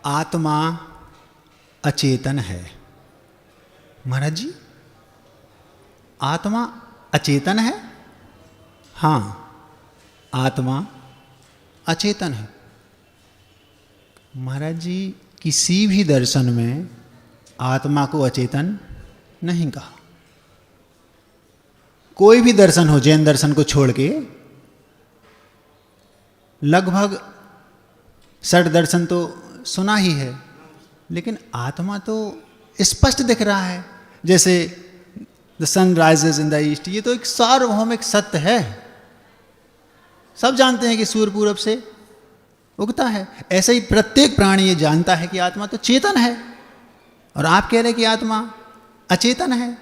आत्मा अचेतन है। महाराज जी, आत्मा अचेतन है? हाँ, आत्मा अचेतन है। महाराज जी, किसी भी दर्शन में आत्मा को अचेतन नहीं कहा। कोई भी दर्शन हो, जैन दर्शन को छोड़ के लगभग 60 दर्शन तो सुना ही है, लेकिन आत्मा तो स्पष्ट दिख रहा है। जैसे the sun rises in the east, ये तो एक सार्वभौमिक सत्य है। सब जानते हैं कि सूर्य पूरब से उगता है। ऐसे ही प्रत्येक प्राणी ये जानता है कि आत्मा तो चेतन है, और आप कह रहे हैं कि आत्मा अचेतन है।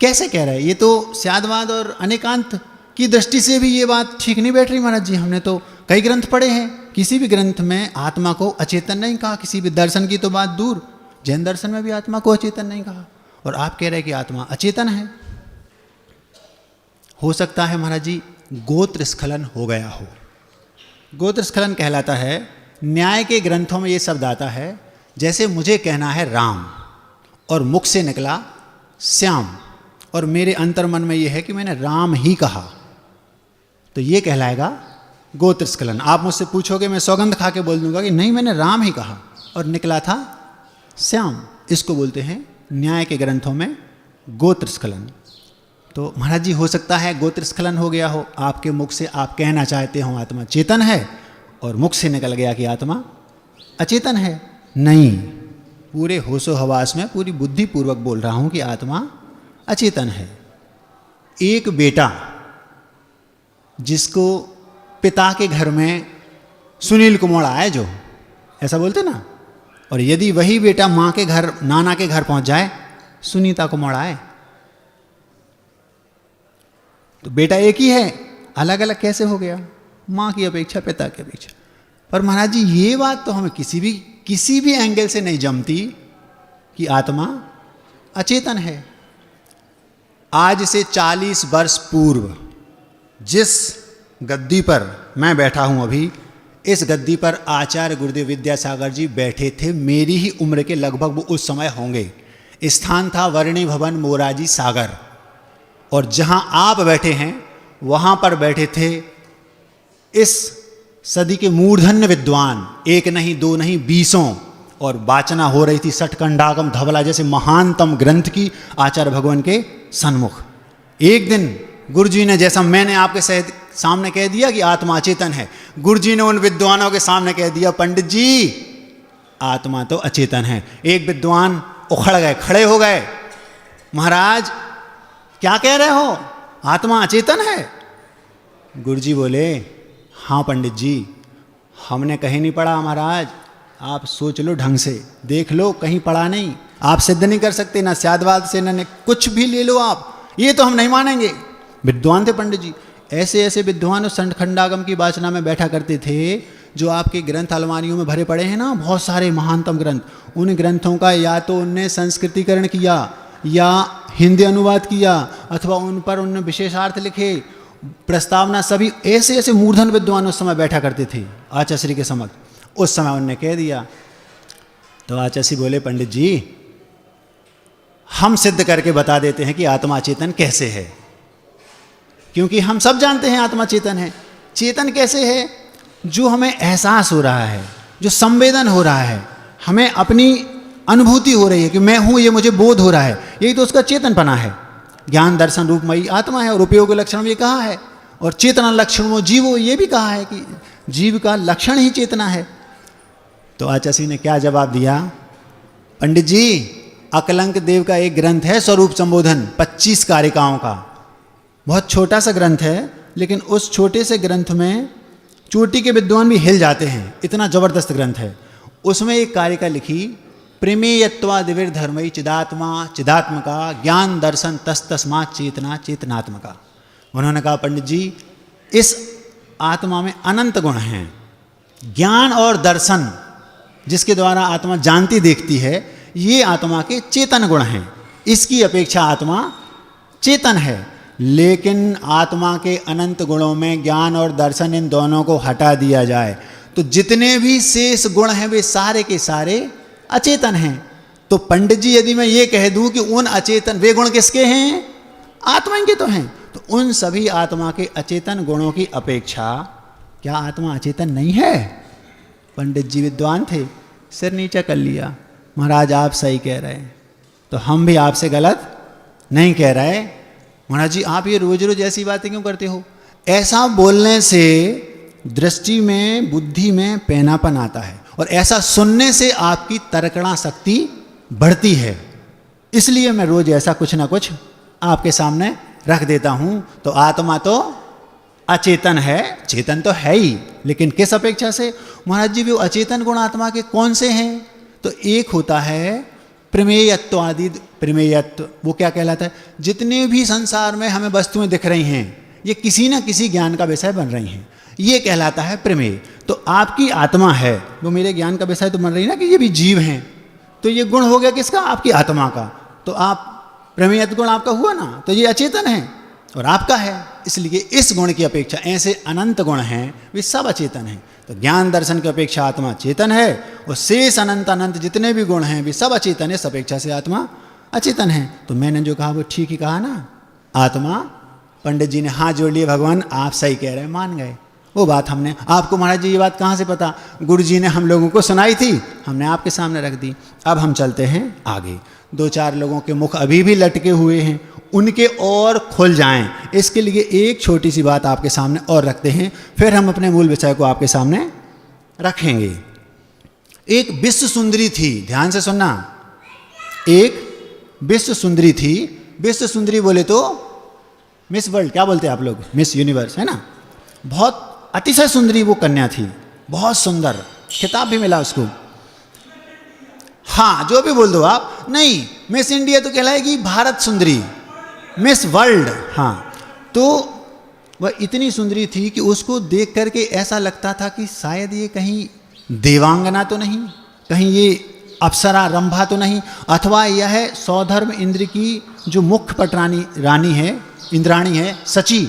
कैसे कह रहे हैं? ये तो स्यादवाद और अनेकांत की दृष्टि से भी ये बात ठीक नहीं बैठ रही। महाराज जी, हमने तो कई ग्रंथ पढ़े हैं, किसी भी ग्रंथ में आत्मा को अचेतन नहीं कहा। किसी भी दर्शन की तो बात दूर, जैन दर्शन में भी आत्मा को अचेतन नहीं कहा, और आप कह रहे हैं कि आत्मा अचेतन है। हो सकता है महाराज जी गोत्र स्खलन हो गया हो। गोत्र स्खलन कहलाता है, न्याय के ग्रंथों में ये शब्द आता है, जैसे मुझे कहना है राम और मुख से निकला श्याम, और मेरे अंतर मन में ये है कि मैंने राम ही कहा, तो ये कहलाएगा गोत्र स्खलन। आप मुझसे पूछोगे, मैं सौगंध खा के बोल दूंगा कि नहीं, मैंने राम ही कहा और निकला था श्याम। इसको बोलते हैं न्याय के ग्रंथों में गोत्र स्खलन। तो महाराज जी, हो सकता है गोत्र स्खलन हो गया हो। आपके मुख से आप कहना चाहते हो आत्मा चेतन है, और मुख से निकल गया कि आत्मा अचेतन है। नहीं, पूरे होशो हवास में पूरी बुद्धि पूर्वक बोल रहा हूं कि आत्मा अचेतन है। एक बेटा जिसको पिता के घर में सुनील कुमार आए, जो ऐसा बोलते ना, और यदि वही बेटा माँ के घर, नाना के घर पहुंच जाए, सुनीता कुमार आए, तो बेटा एक ही है, अलग अलग कैसे हो गया? माँ की अपेक्षा, पिता की अपेक्षा। पर महाराज जी, ये बात तो हमें किसी भी एंगल से नहीं जमती कि आत्मा अचेतन है। आज से 40 वर्ष पूर्व जिस गद्दी पर मैं बैठा हूं अभी, इस गद्दी पर आचार्य गुरुदेव विद्यासागर जी बैठे थे। मेरी ही उम्र के लगभग वो उस समय होंगे। स्थान था वर्णी भवन मोराजी सागर, और जहां आप बैठे हैं वहां पर बैठे थे इस सदी के मूर्धन्य विद्वान, एक नहीं दो नहीं 20, और वाचना हो रही थी षटकंडागम धवला जैसे महानतम ग्रंथ की आचार्य भगवान के सन्मुख। एक दिन गुरुजी ने, जैसा मैंने आपके सामने कह दिया कि आत्मा अचेतन है, गुरुजी ने उन विद्वानों के सामने कह दिया, पंडित जी आत्मा तो अचेतन है। एक विद्वान उखड़ गए, खड़े हो गए, महाराज क्या कह रहे हो, आत्मा अचेतन है? गुरुजी बोले, हाँ पंडित जी, हमने कहीं नहीं पढ़ा महाराज, आप सोच लो ढंग से, देख लो, कहीं पढ़ा नहीं। आप सिद्ध नहीं कर सकते, ना स्यादवाद से, ना कुछ भी ले लो आप, ये तो हम नहीं मानेंगे। विद्वान थे पंडित जी, ऐसे ऐसे विद्वान उस षटकंडागम की वाचना में बैठा करते थे, जो आपके ग्रंथ अलमारियों में भरे पड़े हैं ना, बहुत सारे महानतम ग्रंथ। उन ग्रंथों का या तो उनने संस्कृतिकरण किया, या हिंदी अनुवाद किया, अथवा उन पर उनने विशेषार्थ लिखे, प्रस्तावना, सभी ऐसे ऐसे मूर्धन विद्वान उस समय बैठा करते थे आचार्य श्री के समक्ष। उस समय उनने कह दिया, तो आचार्य श्री बोले, पंडित जी हम सिद्ध करके बता देते हैं कि आत्मा चेतन कैसे है, क्योंकि हम सब जानते हैं आत्मा चेतन है। चेतन कैसे है? जो हमें एहसास हो रहा है, जो संवेदन हो रहा है, हमें अपनी अनुभूति हो रही है कि मैं हूं, ये मुझे बोध हो रहा है, यही तो उसका चेतनपना है। ज्ञान दर्शन रूपमयी आत्मा है, और उपयोग लक्षण में ये कहा है, और चेतना लक्षण वो जीवो, ये भी कहा है कि जीव का लक्षण ही चेतना है। तो आचार्य ने क्या जवाब दिया, पंडित जी अकलंक देव का एक ग्रंथ है स्वरूप संबोधन, 25 कारिकाओं का, बहुत छोटा सा ग्रंथ है, लेकिन उस छोटे से ग्रंथ में चोटी के विद्वान भी हिल जाते हैं, इतना जबरदस्त ग्रंथ है। उसमें एक कारिका लिखी, प्रेमेयत्वा दिविर धर्मई चिदात्मा चिदात्मका ज्ञान दर्शन तस्तस्मा चेतना चेतनात्मका। उन्होंने कहा, पंडित जी इस आत्मा में अनंत गुण हैं। ज्ञान और दर्शन जिसके द्वारा आत्मा जानती देखती है, ये आत्मा के चेतन गुण हैं। इसकी अपेक्षा आत्मा चेतन है, लेकिन आत्मा के अनंत गुणों में ज्ञान और दर्शन इन दोनों को हटा दिया जाए तो जितने भी शेष गुण हैं वे सारे के सारे अचेतन हैं। तो पंडित जी यदि मैं ये कह दूं कि उन अचेतन वे गुण किसके हैं? आत्मा के तो हैं। तो उन सभी आत्मा के अचेतन गुणों की अपेक्षा क्या आत्मा अचेतन नहीं है? पंडित जी विद्वान थे, सिर नीचा कर लिया, महाराज आप सही कह रहे हैं। तो हम भी आपसे गलत नहीं कह रहे। महाराज जी आप ये रोज रोज ऐसी बातें क्यों करते हो? ऐसा बोलने से दृष्टि में, बुद्धि में पैनापन आता है, और ऐसा सुनने से आपकी तर्कणा शक्ति बढ़ती है। इसलिए मैं रोज ऐसा कुछ ना कुछ आपके सामने रख देता हूं। तो आत्मा तो अचेतन है, चेतन तो है ही, लेकिन किस अपेक्षा से? महाराज जी वो अचेतन गुण आत्मा के कौन से हैं? तो एक होता है प्रमेयत्व आदि। प्रमेयत्व वो क्या कहलाता है? जितने भी संसार में हमें वस्तुएं दिख रही हैं ये किसी न किसी ज्ञान का विषय बन रही हैं, ये कहलाता है प्रमेय। तो आपकी आत्मा है वो मेरे ज्ञान का विषय तो बन रही ना कि ये भी जीव हैं। तो ये गुण हो गया किसका? आपकी आत्मा का। तो आप प्रमेयत्व गुण आपका हुआ ना, तो ये अचेतन है और आपका है। इसलिए इस गुण की अपेक्षा ऐसे अनंत गुण हैं वे सब अचेतन हैं। तो ज्ञान दर्शन की अपेक्षा आत्मा चेतन है, और शेष अनंत अनंत जितने भी गुण हैं वे सब अचेतन है, इस अपेक्षा से आत्मा अचेतन है। तो मैंने जो कहा वो ठीक ही कहा ना। आत्मा, पंडित जी ने हाथ जोड़ लिए, भगवान आप सही कह रहे हैं, मान गए। वो बात हमने आपको, महाराज जी ये बात कहाँ से पता? गुरु जी ने हम लोगों को सुनाई थी, हमने आपके सामने रख दी। अब हम चलते हैं आगे। 2-4 लोगों के मुख अभी भी लटके हुए हैं, उनके और खुल जाएं, इसके लिए एक छोटी सी बात आपके सामने और रखते हैं, फिर हम अपने मूल विषय को आपके सामने रखेंगे। एक विश्व सुंदरी थी, ध्यान से सुनना। एक विश्व सुंदरी थी। विश्व सुंदरी बोले तो मिस वर्ल्ड, क्या बोलते हैं आप लोग? मिस यूनिवर्स, है ना? बहुत अतिशय सुंदरी वो कन्या थी, बहुत सुंदर, खिताब भी मिला उसको। हाँ जो भी बोल दो आप, नहीं मिस इंडिया तो कहलाएगी भारत सुंदरी, मिस वर्ल्ड। हाँ तो वह इतनी सुंदरी थी कि उसको देख करके ऐसा लगता था कि शायद ये कहीं देवांगना तो नहीं, कहीं ये अप्सरा रंभा तो नहीं, अथवा यह सौधर्म इंद्र की जो मुख्य पटरानी रानी है, इंद्राणी है, सची,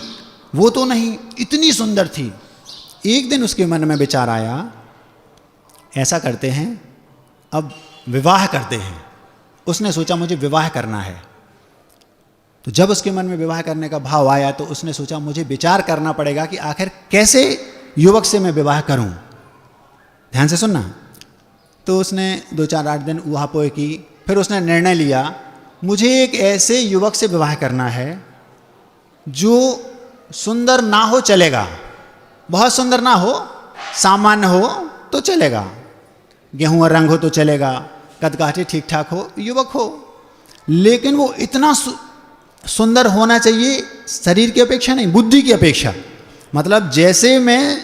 वो तो नहीं। इतनी सुंदर थी। एक दिन उसके मन में विचार आया, ऐसा करते हैं अब विवाह करते हैं। उसने सोचा मुझे विवाह करना है। तो जब उसके मन में विवाह करने का भाव आया तो उसने सोचा मुझे विचार करना पड़ेगा कि आखिर कैसे युवक से मैं विवाह करूं। ध्यान से सुनना। तो उसने 2-4-8 दिन ऊहापोह की, फिर उसने निर्णय लिया मुझे एक ऐसे युवक से विवाह करना है जो सुंदर ना हो चलेगा, बहुत सुंदर ना हो, सामान्य हो तो चलेगा, गेहूं और रंग हो तो चलेगा, कदकाठी ठीक ठाक हो, युवक हो, लेकिन वो इतना सुंदर होना चाहिए शरीर की अपेक्षा नहीं, बुद्धि की अपेक्षा। मतलब जैसे मैं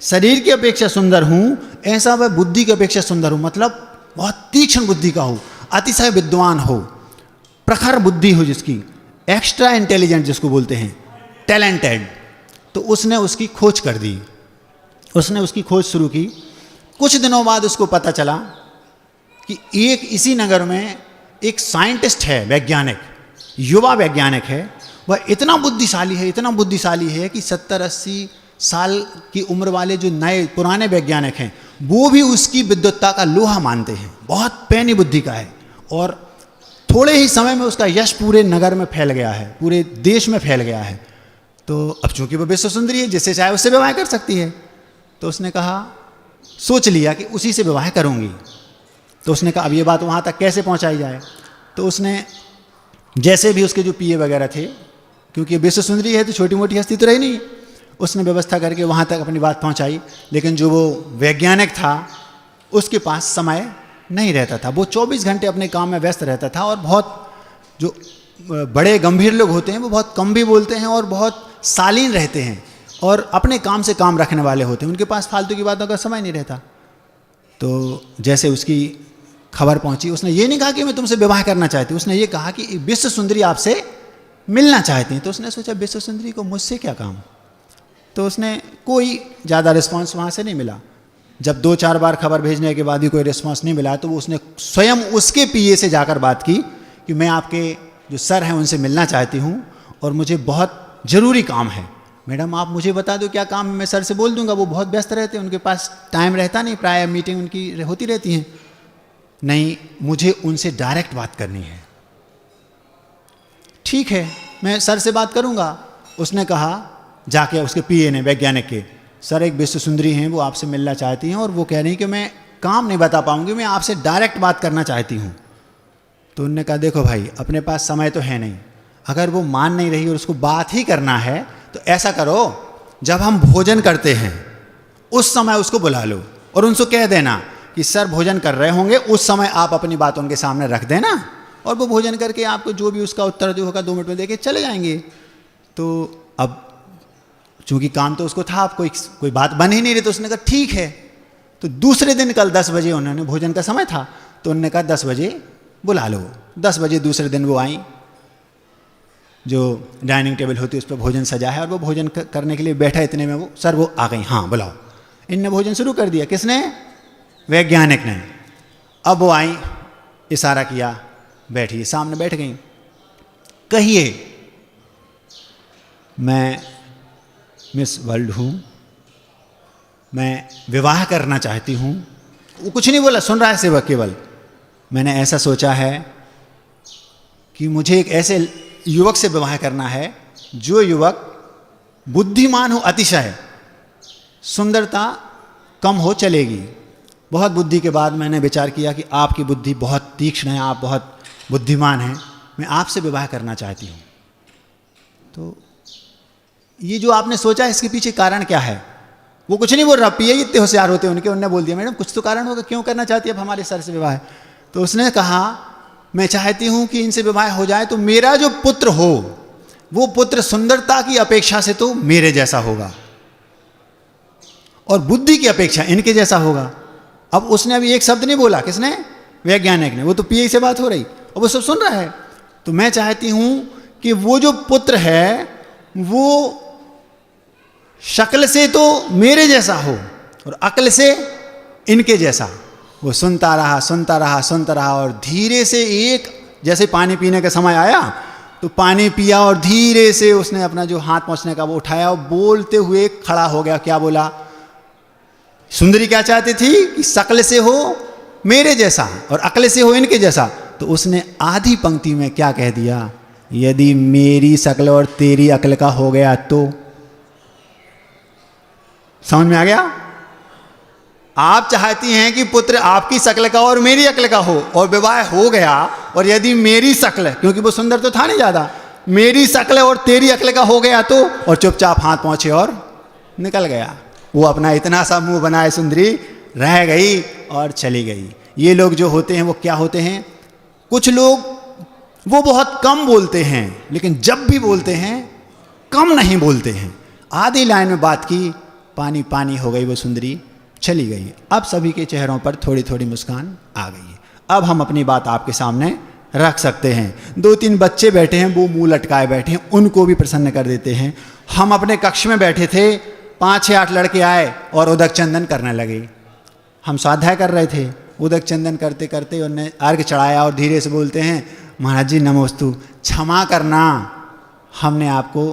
शरीर की अपेक्षा सुंदर हूं ऐसा वह बुद्धि की अपेक्षा सुंदर हूं। मतलब बहुत तीक्ष्ण बुद्धि का हो, अतिशय विद्वान हो, प्रखर बुद्धि हो जिसकी, एक्स्ट्रा इंटेलिजेंट जिसको बोलते हैं, टैलेंटेड। तो उसने उसकी खोज कर दी, उसने उसकी खोज शुरू की। कुछ दिनों बाद उसको पता चला कि एक इसी नगर में एक साइंटिस्ट है, वैज्ञानिक, युवा वैज्ञानिक है। वह इतना बुद्धिशाली है, इतना बुद्धिशाली है कि 70-80 साल की उम्र वाले जो नए पुराने वैज्ञानिक हैं वो भी उसकी विद्वत्ता का लोहा मानते हैं। बहुत पैनी बुद्धि का है और थोड़े ही समय में उसका यश पूरे नगर में फैल गया है, पूरे देश में फैल गया है। तो अब चूंकि वो विश्व सुंदरी है, जिससे चाहे उससे विवाह कर सकती है, तो उसने कहा, सोच लिया कि उसी से विवाह करूंगी। तो उसने कहा अब ये बात वहाँ तक कैसे पहुँचाई जाए। तो उसने जैसे भी उसके जो पीए वगैरह थे, क्योंकि विश्व सुंदरी है तो छोटी मोटी हस्ती तो रही नहीं, उसने व्यवस्था करके वहाँ तक अपनी बात पहुँचाई। लेकिन जो वो वैज्ञानिक था उसके पास समय नहीं रहता था, वो 24 घंटे अपने काम में व्यस्त रहता था। और बहुत जो बड़े गंभीर लोग होते हैं वो बहुत कम भी बोलते हैं और बहुत शालीन रहते हैं और अपने काम से काम रखने वाले होते हैं, उनके पास फालतू की बातों का समय नहीं रहता। तो जैसे उसकी खबर पहुंची, उसने ये नहीं कहा कि मैं तुमसे विवाह करना चाहती हूँ, उसने ये कहा कि विश्व सुंदरी आपसे मिलना चाहती हैं। तो उसने सोचा विश्व सुंदरी को मुझसे क्या काम। तो उसने कोई ज़्यादा रिस्पांस वहाँ से नहीं मिला। जब 2-4 बार खबर भेजने के बाद भी कोई रिस्पांस नहीं मिला तो वो उसने स्वयं उसके पीए से जाकर बात की कि मैं आपके जो सर हैं उनसे मिलना चाहती हूँ और मुझे बहुत ज़रूरी काम है, मैडम आप मुझे बता दो क्या काम है, मैं सर से बोल दूंगा, वो बहुत व्यस्त रहते हैं, उनके पास टाइम रहता नहीं, प्राय मीटिंग उनकी होती रहती हैं। नहीं, मुझे उनसे डायरेक्ट बात करनी है। ठीक है, मैं सर से बात करूंगा। उसने कहा जाके उसके पीए ने, वैज्ञानिक के, सर एक विश्व सुंदरी हैं, वो आपसे मिलना चाहती हैं और वो कह रही हैं कि मैं काम नहीं बता पाऊंगी, मैं आपसे डायरेक्ट बात करना चाहती हूँ। तो उन्होंने कहा देखो भाई, अपने पास समय तो है नहीं, अगर वो मान नहीं रही और उसको बात ही करना है तो ऐसा करो, जब हम भोजन करते हैं उस समय उसको बुला लो और उनसे कह देना कि सर भोजन कर रहे होंगे, उस समय आप अपनी बात उनके सामने रख देना और वो भोजन करके आपको जो भी उसका उत्तर जो होगा 2 मिनट में देके चले जाएंगे। तो अब चूंकि काम तो उसको था, अब कोई बात बन ही नहीं रही, तो उसने कहा ठीक है। तो दूसरे दिन कल 10 बजे उन्होंने, भोजन का समय था, तो उन्होंने कहा 10 बजे बुला लो। 10 बजे दूसरे दिन वो आई, जो डाइनिंग टेबल होती है उस पर भोजन सजा है और वो भोजन करने के लिए बैठा, इतने में वो सर वो आ गई, हाँ बुलाओ। इनने भोजन शुरू कर दिया, किसने? वैज्ञानिक ने। अब वो आई, इशारा किया, बैठिए, सामने बैठ गई। कहिए, मैं मिस वर्ल्ड हूँ, मैं विवाह करना चाहती हूँ। वो कुछ नहीं बोला, सुन रहा है सेवक केवल। मैंने ऐसा सोचा है कि मुझे एक ऐसे युवक से विवाह करना है जो युवक बुद्धिमान हो अतिशय, सुंदरता कम हो चलेगी। बहुत बुद्धि के बाद मैंने विचार किया कि आपकी बुद्धि बहुत तीक्ष्ण है, आप बहुत बुद्धिमान हैं, मैं आपसे विवाह करना चाहती हूँ। तो ये जो आपने सोचा, इसके पीछे कारण क्या है? वो कुछ नहीं बोल रहा, पिए इतने होशियार होते उनके, उन्होंने बोल दिया मैडम कुछ तो कारण होगा, क्यों करना चाहती है अब हमारे सर से विवाह? तो उसने कहा मैं चाहती हूँ कि इनसे विवाह हो जाए तो मेरा जो पुत्र हो वो पुत्र सुंदरता की अपेक्षा से तो मेरे जैसा होगा और बुद्धि की अपेक्षा इनके जैसा होगा। अब उसने अभी एक शब्द नहीं बोला, किसने? वैज्ञानिक ने। वो तो पीए से बात हो रही और वो सब सुन रहा है। तो मैं चाहती हूँ कि वो जो पुत्र है वो शक्ल से तो मेरे जैसा हो और अक्ल से इनके जैसा। वो सुनता रहा, सुनता रहा, सुनता रहा और धीरे से एक, जैसे पानी पीने का समय आया तो पानी पिया और धीरे से उसने अपना जो हाथ पहुँचने का वो उठाया और बोलते हुए खड़ा हो गया। क्या बोला? सुंदरी क्या चाहती थी कि शक्ल से हो मेरे जैसा और अक्ल से हो इनके जैसा। तो उसने आधी पंक्ति में क्या कह दिया? यदि मेरी शक्ल और तेरी अक्ल का हो गया तो। समझ में आ गया? आप चाहती हैं कि पुत्र आपकी शक्ल का और मेरी अक्ल का हो और विवाह हो गया, और यदि मेरी शक्ल, क्योंकि वो सुंदर तो था नहीं ज्यादा, मेरी शक्ल और तेरी अक्ल का हो गया तो, और चुपचाप हाथ पहुंचे और निकल गया। वो अपना इतना सा मुंह बनाए सुंदरी रह गई और चली गई। ये लोग जो होते हैं वो क्या होते हैं? कुछ लोग वो बहुत कम बोलते हैं, लेकिन जब भी बोलते हैं कम नहीं बोलते हैं। आधी लाइन में बात की, पानी पानी हो गई, वो सुंदरी चली गई। अब सभी के चेहरों पर थोड़ी थोड़ी मुस्कान आ गई। अब हम अपनी बात आपके सामने रख सकते हैं। 2-3 बच्चे बैठे हैं, वो मुंह लटकाए बैठे हैं, उनको भी प्रसन्न कर देते हैं। हम अपने कक्ष में बैठे थे, 5-6-8 लड़के आए और उदक चंदन करने लगे। हम स्वाध्याय कर रहे थे, उदक चंदन करते करते उन्होंने अर्घ चढ़ाया और धीरे से बोलते हैं, महाराज जी नमोस्तु, क्षमा करना हमने आपको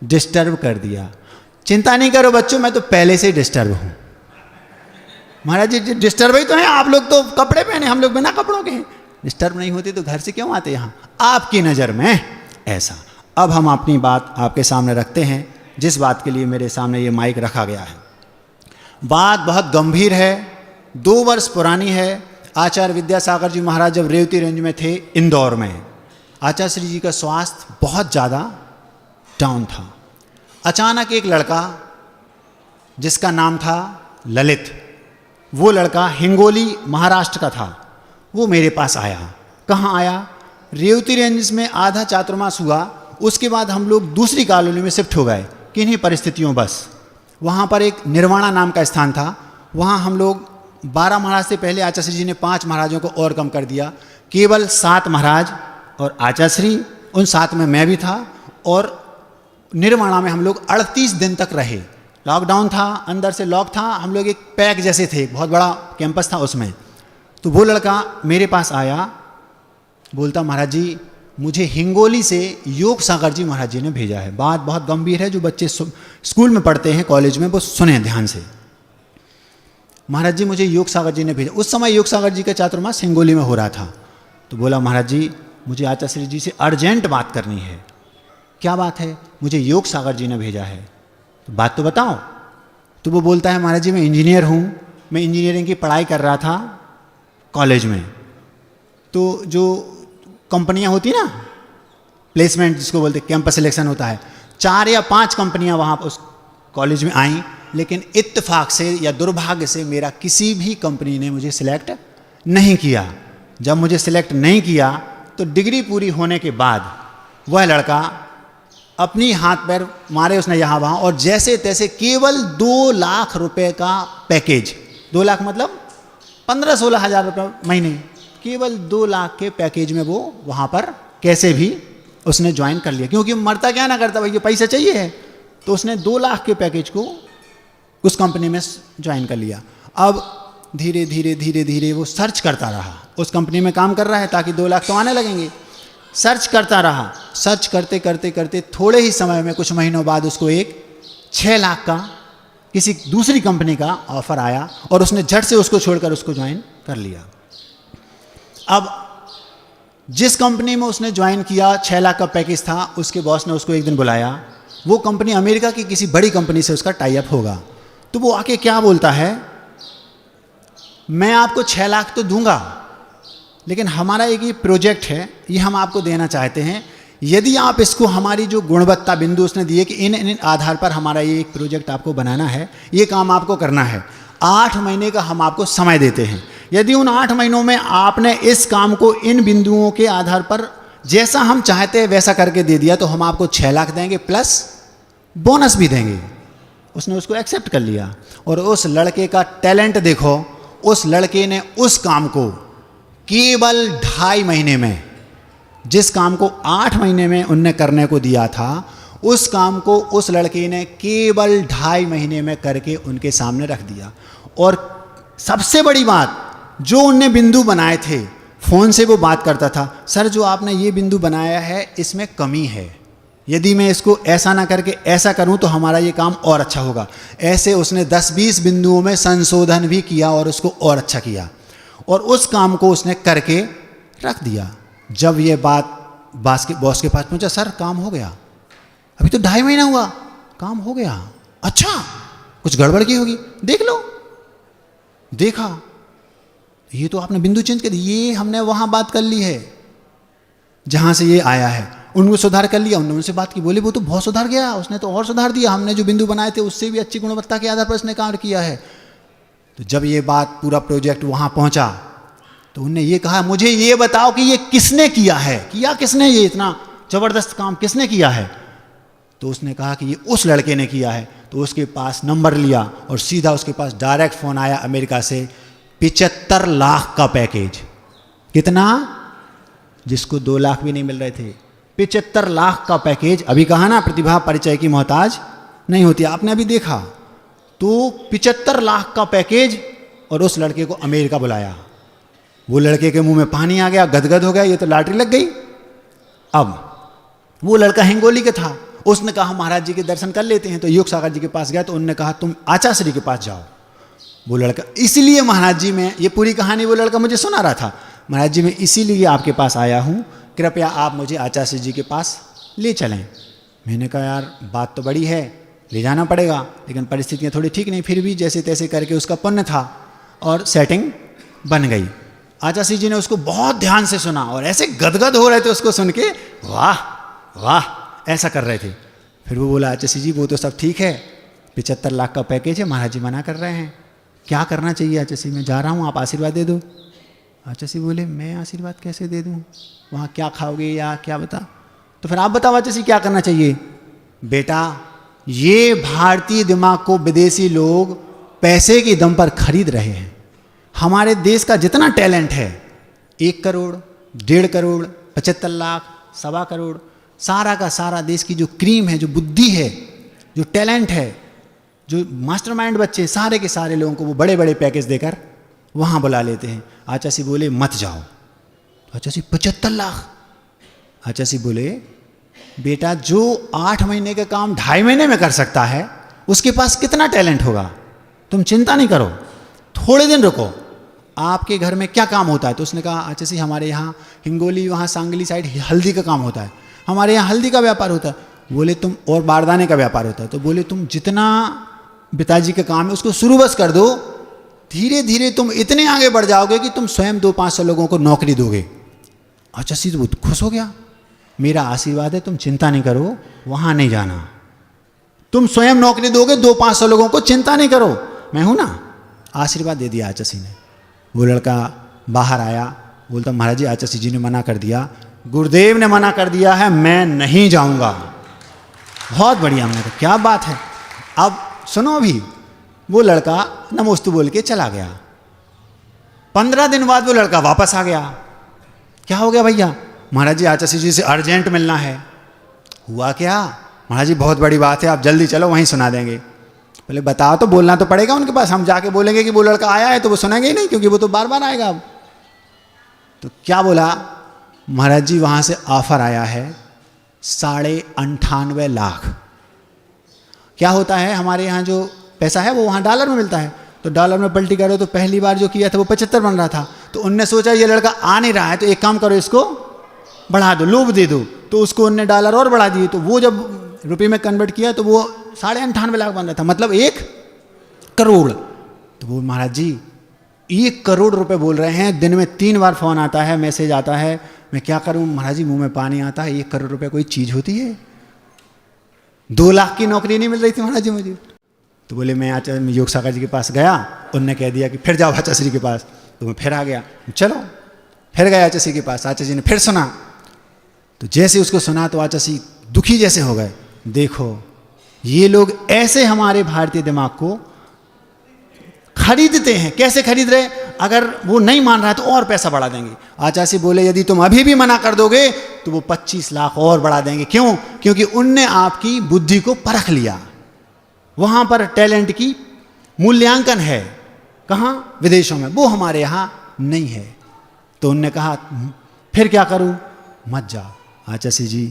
डिस्टर्ब कर दिया। चिंता नहीं करो बच्चों, मैं तो पहले से ही डिस्टर्ब हूँ। महाराज जी डिस्टर्ब ही तो हैं, आप लोग तो कपड़े पहने, हम लोग बिना कपड़ों के हैं। डिस्टर्ब नहीं होती तो घर से क्यों आते यहाँ? आपकी नज़र में ऐसा। अब हम अपनी बात आपके सामने रखते हैं, जिस बात के लिए मेरे सामने ये माइक रखा गया है। बात बहुत गंभीर है, 2 वर्ष पुरानी है। आचार्य विद्यासागर जी महाराज जब रेवती रेंज में थे इंदौर में, आचार्य श्री जी का स्वास्थ्य बहुत ज़्यादा डाउन था। अचानक एक लड़का जिसका नाम था ललित, वो लड़का हिंगोली महाराष्ट्र का था, वो मेरे पास आया। कहाँ आया? रेवती रेंज में आधा चातुर्मास हुआ, उसके बाद हम लोग दूसरी कॉलोनी में शिफ्ट हो गए, किन्हीं परिस्थितियों बस। वहाँ पर एक निर्वाणा नाम का स्थान था, वहाँ हम लोग 12 महाराज से पहले आचार्य श्री जी ने 5 महाराजों को और कम कर दिया, केवल 7 महाराज और आचार्य श्री, उन 7 में मैं भी था। और निर्वाणा में हम लोग 38 दिन तक रहे। लॉकडाउन था, अंदर से लॉक था, हम लोग एक पैक जैसे थे, बहुत बड़ा कैंपस था उसमें। तो वो लड़का मेरे पास आया, बोलता महाराज जी मुझे हिंगोली से योग सागर जी महाराज जी ने भेजा है। बात बहुत गंभीर है, जो बच्चे स्कूल में पढ़ते हैं, कॉलेज में, वो सुने ध्यान से। महाराज जी मुझे योग सागर जी ने भेजा। उस समय योग सागर जी का चातुर्मास हिंगोली में हो रहा था। तो बोला महाराज जी मुझे आचार्य जी से अर्जेंट बात करनी है। क्या बात है? मुझे योग सागर जी ने भेजा है। तो बात तो बताओ। तो वो बोलता है महाराज जी मैं इंजीनियर हूँ, मैं इंजीनियरिंग की पढ़ाई कर रहा था कॉलेज में। तो जो कंपनियां होती ना, प्लेसमेंट जिसको बोलते, कैंपस सिलेक्शन होता है, 4 या 5 कंपनियां वहाँ उस कॉलेज में आई, लेकिन इत्तेफाक से या दुर्भाग्य से मेरा किसी भी कंपनी ने मुझे सिलेक्ट नहीं किया। जब मुझे सिलेक्ट नहीं किया तो डिग्री पूरी होने के बाद वह लड़का अपनी हाथ पैर मारे उसने यहाँ वहाँ, और जैसे तैसे केवल 2 लाख रुपए का पैकेज, 2 लाख मतलब 15-16 हज़ार रुपये महीने, केवल 2 लाख के पैकेज में वो वहाँ पर कैसे भी उसने ज्वाइन कर लिया। क्योंकि मरता क्या ना करता भाई, ये पैसा चाहिए है। तो उसने 2 लाख के पैकेज को उस कंपनी में ज्वाइन कर लिया। अब धीरे धीरे धीरे धीरे वो सर्च करता रहा, उस कंपनी में काम कर रहा है ताकि 2 लाख तो आने लगेंगे। सर्च करता रहा, सर्च करते करते करते थोड़े ही समय में, कुछ महीनों बाद उसको एक 6 लाख का किसी दूसरी कंपनी का ऑफर आया, और उसने झट से उसको छोड़कर उसको ज्वाइन कर लिया। अब जिस कंपनी में उसने ज्वाइन किया, 6 लाख का पैकेज था, उसके बॉस ने उसको एक दिन बुलाया। वो कंपनी अमेरिका की किसी बड़ी कंपनी से उसका टाई अप होगा। तो वो आके क्या बोलता है, मैं आपको 6 लाख तो दूंगा, लेकिन हमारा एक ये प्रोजेक्ट है, ये हम आपको देना चाहते हैं। यदि आप इसको, हमारी जो गुणवत्ता बिंदु उसने दिए कि इन आधार पर हमारा ये एक प्रोजेक्ट आपको बनाना है, ये काम आपको करना है, 8 महीने का हम आपको समय देते हैं। यदि उन 8 महीनों में आपने इस काम को इन बिंदुओं के आधार पर जैसा हम चाहते हैं वैसा करके दे दिया, तो हम आपको 6 लाख देंगे प्लस बोनस भी देंगे। उसने उसको एक्सेप्ट कर लिया। और उस लड़के का टैलेंट देखो, उस लड़के ने उस काम को केवल 2.5 महीने में, जिस काम को 8 महीने में उनने करने को दिया था, उस काम को उस लड़के ने केवल 2.5 महीने में करके उनके सामने रख दिया। और सबसे बड़ी बात, जो उनने बिंदु बनाए थे, फ़ोन से वो बात करता था, सर जो आपने ये बिंदु बनाया है इसमें कमी है, यदि मैं इसको ऐसा ना करके ऐसा करूं तो हमारा ये काम और अच्छा होगा। ऐसे उसने 10-20 बिंदुओं में संशोधन भी किया और उसको और अच्छा किया, और उस काम को उसने करके रख दिया। जब ये बात बॉस के पास पहुंचा, सर काम हो गया, अभी तो 2.5 महीना हुआ, काम हो गया। अच्छा, कुछ गड़बड़ की होगी, देख लो। देखा, ये तो आपने बिंदु चेंज कर दी, ये हमने वहां बात कर ली है जहां से ये आया है, उनको सुधार कर लिया। उन्होंने उनसे बात की, बोले वो तो बहुत सुधार गया, उसने तो और सुधार दिया, हमने जो बिंदु बनाए थे उससे भी अच्छी गुणवत्ता के आधार पर उसने काम किया है। तो जब ये बात, पूरा प्रोजेक्ट वहां पहुंचा, तो उनने ये कहा, मुझे ये बताओ कि ये किसने किया है, किया किसने, ये इतना जबरदस्त काम किसने किया है? तो उसने कहा कि ये उस लड़के ने किया है। तो उसके पास नंबर लिया और सीधा उसके पास डायरेक्ट फ़ोन आया अमेरिका से, 75 लाख का पैकेज। कितना? जिसको 2 लाख भी नहीं मिल रहे थे, 75 लाख का पैकेज। अभी कहा ना, प्रतिभा परिचय की मोहताज नहीं होती, आपने अभी देखा। तो 75 लाख का पैकेज, और उस लड़के को अमेरिका बुलाया। वो लड़के के मुंह में पानी आ गया, गदगद हो गया, ये तो लॉटरी लग गई। अब वो लड़का हिंगोली का था, उसने कहा महाराज जी के दर्शन कर लेते हैं। तो योग सागर जी के पास गया, तो उन्होंने कहा तुम आचार्य के पास जाओ। वो लड़का, इसलिए महाराज जी, मैं ये पूरी कहानी वो लड़का मुझे सुना रहा था, महाराज जी मैं इसीलिए आपके पास आया हूँ, कृपया आप मुझे आचार्य जी के पास ले चलें। मैंने कहा यार बात तो बड़ी है, ले जाना पड़ेगा, लेकिन परिस्थितियाँ थोड़ी ठीक नहीं। फिर भी जैसे तैसे करके उसका पुण्य था और सेटिंग बन गई। आचार्य जी ने उसको बहुत ध्यान से सुना और ऐसे गदगद हो रहे थे उसको सुन के, वाह वाह ऐसा कर रहे थे। फिर वो बोला, आचार्य जी वो तो सब ठीक है, 75 लाख का पैकेज है, महाराज जी मना कर रहे हैं, क्या करना चाहिए? आचार्य जी मैं जा रहा हूँ, आप आशीर्वाद दे दो। आचार्य जी बोले, मैं आशीर्वाद कैसे दे दूँ, वहाँ क्या खाओगे या क्या बता? तो फिर आप बताओ आचार्य जी क्या करना चाहिए? बेटा, ये भारतीय दिमाग को विदेशी लोग पैसे के दम पर खरीद रहे हैं। हमारे देश का जितना टैलेंट है, 1 करोड़, 1.5 करोड़, 75 लाख, 1.25 करोड़, सारा का सारा देश की जो क्रीम है, जो बुद्धि है, जो टैलेंट है, जो मास्टरमाइंड बच्चे, सारे के सारे लोगों को वो बड़े बड़े पैकेज देकर वहाँ बुला लेते हैं। आचार्य जी बोले मत जाओ। आचार्य जी 75 लाख, आचार्य बोले बेटा जो 8 महीने का काम 2.5 महीने में कर सकता है उसके पास कितना टैलेंट होगा, तुम चिंता नहीं करो, थोड़े दिन रुको, आपके घर में क्या काम होता है। तो उसने कहा आचार्य हमारे यहाँ हिंगोली वहाँ सांगली साइड हल्दी का काम होता है, हमारे यहाँ हल्दी का व्यापार होता है। बोले तुम, और बारदाने का व्यापार होता है। तो बोले तुम जितना पिताजी का काम है उसको शुरू बस कर दो, धीरे धीरे तुम इतने आगे बढ़ जाओगे कि तुम स्वयं 200-500 लोगों को नौकरी दोगे। आचार्य तो बहुत खुश हो गया, मेरा आशीर्वाद है, तुम चिंता नहीं करो, वहाँ नहीं जाना, तुम स्वयं नौकरी दोगे 200-500 लोगों को, चिंता नहीं करो, मैं हूँ ना। आशीर्वाद दे दिया आचार्य ने। वो लड़का बाहर आया, बोलता महाराज जी आचार्य जी ने मना कर दिया, गुरुदेव ने मना कर दिया है, मैं नहीं जाऊँगा। बहुत बढ़िया, हमने कहा क्या बात है। अब सुनो, अभी वो लड़का नमोस्तु बोल के चला गया। 15 दिन बाद वो लड़का वापस आ गया। क्या हो गया भैया? महाराज जी आचार्य जी से अर्जेंट मिलना है। हुआ क्या? महाराज जी बहुत बड़ी बात है, आप जल्दी चलो, वहीं सुना देंगे। बोले बताओ, तो बोलना तो पड़ेगा उनके पास, हम जाके बोलेंगे कि वो लड़का आया है तो वो सुनेंगे ही नहीं, क्योंकि वो तो बार बार आएगा। अब तो क्या बोला महाराज जी, वहाँ से ऑफर आया है 98.5 लाख। क्या होता है हमारे यहाँ जो पैसा है वो वहाँ डॉलर में मिलता है, तो डॉलर में पलटी करो तो पहली बार जो किया था वो 75 बन रहा था। तो उनने सोचा ये लड़का आ नहीं रहा है तो एक काम करो, इसको बढ़ा दो, लोभ दे दो। तो उसको उनने डॉलर और बढ़ा दिए, तो वो जब रुपये में कन्वर्ट किया तो वो 98.5 लाख बन रहा था, मतलब 1 करोड़। तो वो महाराज जी 1 करोड़ रुपए बोल रहे हैं, दिन में 3 बार फ़ोन आता है, मैसेज आता है, मैं क्या करूं महाराज जी, मुंह में पानी आता है। 1 करोड़ रुपए कोई चीज़ होती है? 2 लाख की नौकरी नहीं मिल रही थी महाराज जी मुझे। तो बोले मैं आचार्य योग सागर जी के पास गया, उनने कह दिया कि फिर जाओ आचार्य जी के पास। तो मैं फिर आ गया, चलो फिर गया आचार्य जी के पास। आचार्य जी ने फिर सुना, तो जैसे उसको सुना तो आचार्य जी दुखी जैसे हो गए। देखो ये लोग ऐसे हमारे भारतीय दिमाग को खरीदते हैं। कैसे खरीद रहे? अगर वो नहीं मान रहा है तो और पैसा बढ़ा देंगे। आचार्य बोले यदि तुम अभी भी मना कर दोगे तो वो 25 लाख और बढ़ा देंगे। क्यों? क्योंकि उनने आपकी बुद्धि को परख लिया। वहां पर टैलेंट की मूल्यांकन है, कहाँ? विदेशों में, वो हमारे यहाँ नहीं है। तो उनने कहा फिर क्या करूं? मत जाओ। आचार्य जी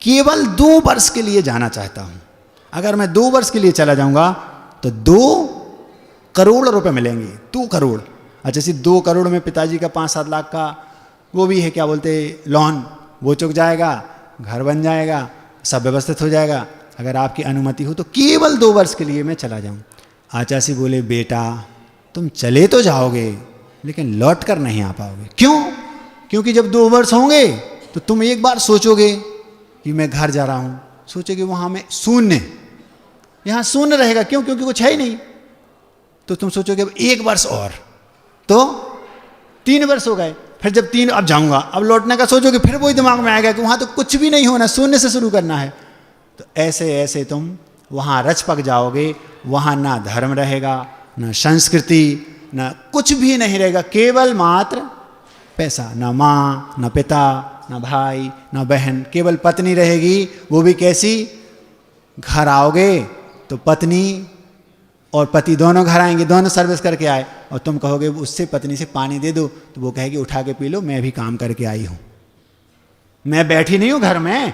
केवल 2 वर्ष के लिए जाना चाहता हूं, अगर मैं 2 वर्ष के लिए चला जाऊंगा तो 2 करोड़ रुपए मिलेंगे। 2 करोड़। अच्छा सी 2 करोड़ में पिताजी का 5-7 लाख का वो भी है, क्या बोलते, लोन, वो चुक जाएगा, घर बन जाएगा, सब व्यवस्थित हो जाएगा। अगर आपकी अनुमति हो तो केवल 2 वर्ष के लिए मैं चला जाऊं। आचार्य बोले बेटा तुम चले तो जाओगे लेकिन लौट कर नहीं आ पाओगे। क्यों? क्योंकि जब 2 वर्ष होंगे तो तुम एक बार सोचोगे कि मैं घर जा रहा हूं, सोचोगे वहां में शून्य, यहां शून्य रहेगा। क्यों? क्योंकि कुछ है ही नहीं। तो तुम सोचोगे अब 1 वर्ष और, तो 3 वर्ष हो गए। फिर जब 3 अब जाऊंगा, अब लौटने का सोचोगे, फिर वही दिमाग में आएगा कि वहां तो कुछ भी नहीं होना, शून्य से शुरू करना है। तो ऐसे ऐसे तुम वहां रच पक जाओगे। वहां ना धर्म रहेगा, ना संस्कृति, ना कुछ भी नहीं रहेगा, केवल मात्र पैसा। ना माँ, ना पिता, ना भाई, ना बहन, केवल पत्नी रहेगी। वो भी कैसी? घर आओगे तो पत्नी और पति दोनों घर आएंगे, दोनों सर्विस करके आए, और तुम कहोगे उससे पत्नी से पानी दे दो, तो वो कहेगी उठा के पी लो, मैं भी काम करके आई हूं, मैं बैठी नहीं हूं घर में।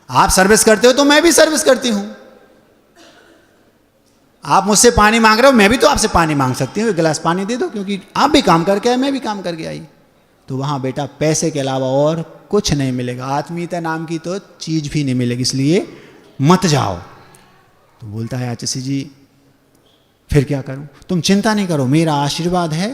आप सर्विस करते हो तो मैं भी सर्विस करती हूं। आप मुझसे पानी मांग रहे हो, मैं भी तो आपसे पानी मांग सकती हूँ, 1 गिलास पानी दे दो, क्योंकि आप भी काम करके आए, मैं भी काम करके आई। तो वहां बेटा पैसे के अलावा और कुछ नहीं मिलेगा, आत्मीयता नाम की तो चीज भी नहीं मिलेगी, इसलिए मत जाओ। तो बोलता है आचार्य जी फिर क्या करूं? तुम चिंता नहीं करो, मेरा आशीर्वाद है,